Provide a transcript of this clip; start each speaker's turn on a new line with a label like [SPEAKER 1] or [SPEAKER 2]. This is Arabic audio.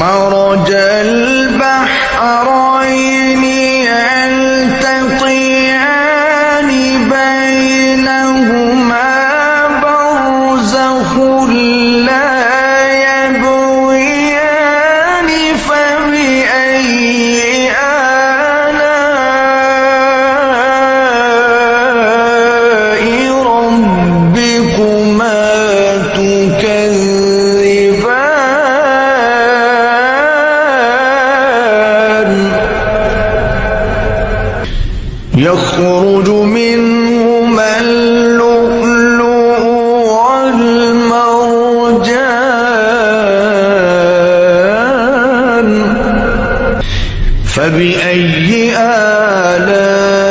[SPEAKER 1] مرج البحرين يلتقيان بينهما برزخ لا يبغيان فبأي آلاء ربكما تكذبان يخرج منهما اللؤلؤ والمرجان فبأي آلاء